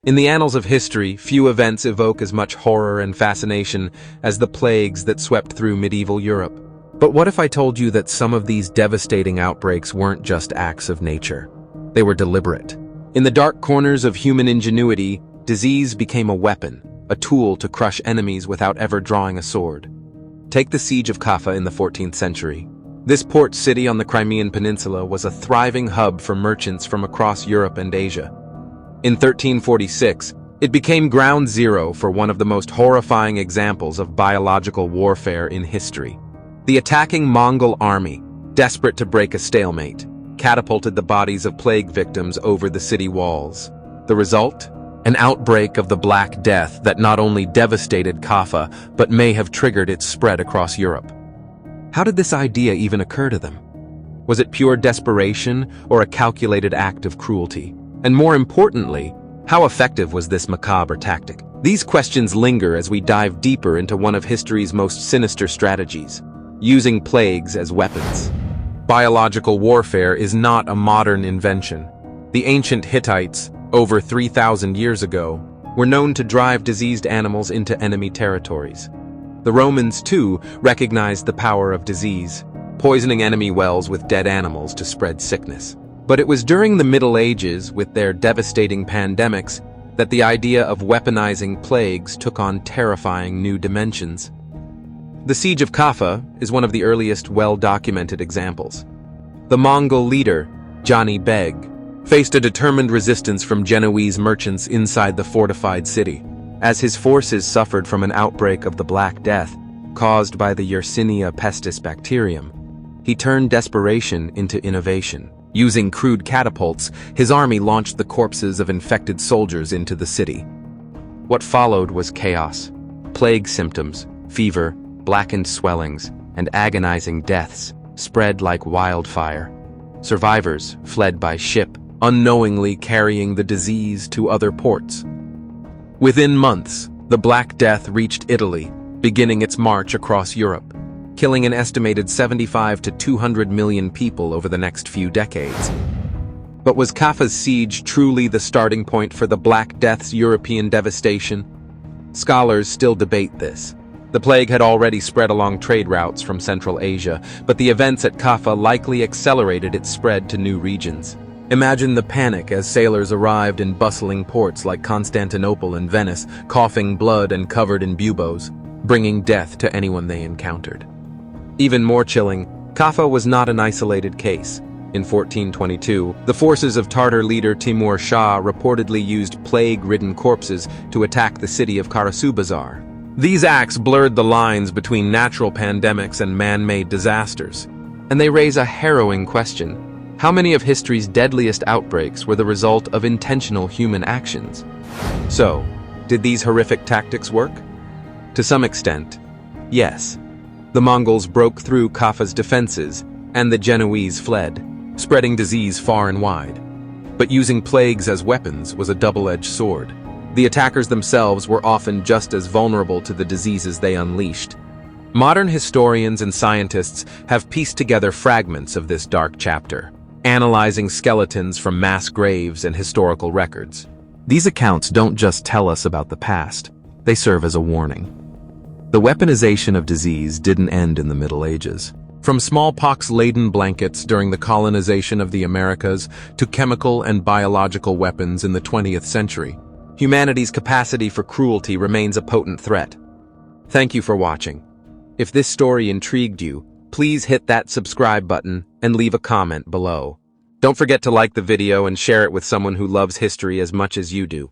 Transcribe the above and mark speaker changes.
Speaker 1: In the annals of history, few events evoke as much horror and fascination as the plagues that swept through medieval Europe. But what if I told you that some of these devastating outbreaks weren't just acts of nature? They were deliberate. In the dark corners of human ingenuity, disease became a weapon, a tool to crush enemies without ever drawing a sword. Take the Siege of Caffa in the 14th century. This port city on the Crimean Peninsula was a thriving hub for merchants from across Europe and Asia. In 1346, it became ground zero for one of the most horrifying examples of biological warfare in history. The attacking Mongol army, desperate to break a stalemate, catapulted the bodies of plague victims over the city walls. The result? An outbreak of the Black Death that not only devastated Caffa, but may have triggered its spread across Europe. How did this idea even occur to them? Was it pure desperation or a calculated act of cruelty? And more importantly, how effective was this macabre tactic? These questions linger as we dive deeper into one of history's most sinister strategies, using plagues as weapons. Biological warfare is not a modern invention. The ancient Hittites, over 3,000 years ago, were known to drive diseased animals into enemy territories. The Romans, too, recognized the power of disease, poisoning enemy wells with dead animals to spread sickness. But it was during the Middle Ages, with their devastating pandemics, that the idea of weaponizing plagues took on terrifying new dimensions. The Siege of Caffa is one of the earliest well-documented examples. The Mongol leader, Johnny Beg, faced a determined resistance from Genoese merchants inside the fortified city, as his forces suffered from an outbreak of the Black Death caused by the Yersinia pestis bacterium. He turned desperation into innovation. Using crude catapults, his army launched the corpses of infected soldiers into the city. What followed was chaos. Plague symptoms, fever, blackened swellings, and agonizing deaths spread like wildfire. Survivors fled by ship, unknowingly carrying the disease to other ports. Within months, the Black Death reached Italy, beginning its march across Europe, killing an estimated 75 to 200 million people over the next few decades. But was Caffa's siege truly the starting point for the Black Death's European devastation? Scholars still debate this. The plague had already spread along trade routes from Central Asia, but the events at Caffa likely accelerated its spread to new regions. Imagine the panic as sailors arrived in bustling ports like Constantinople and Venice, coughing blood and covered in buboes, bringing death to anyone they encountered. Even more chilling, Caffa was not an isolated case. In 1422, the forces of Tartar leader Timur Shah reportedly used plague-ridden corpses to attack the city of Karasubazar. These acts blurred the lines between natural pandemics and man-made disasters, and they raise a harrowing question. How many of history's deadliest outbreaks were the result of intentional human actions? So, did these horrific tactics work? To some extent, yes. The Mongols broke through Caffa's defenses, and the Genoese fled, spreading disease far and wide. But using plagues as weapons was a double-edged sword. The attackers themselves were often just as vulnerable to the diseases they unleashed. Modern historians and scientists have pieced together fragments of this dark chapter, analyzing skeletons from mass graves and historical records. These accounts don't just tell us about the past, they serve as a warning. The weaponization of disease didn't end in the Middle Ages. From smallpox-laden blankets during the colonization of the Americas to chemical and biological weapons in the 20th century, humanity's capacity for cruelty remains a potent threat. Thank you for watching. If this story intrigued you, please hit that subscribe button and leave a comment below. Don't forget to like the video and share it with someone who loves history as much as you do.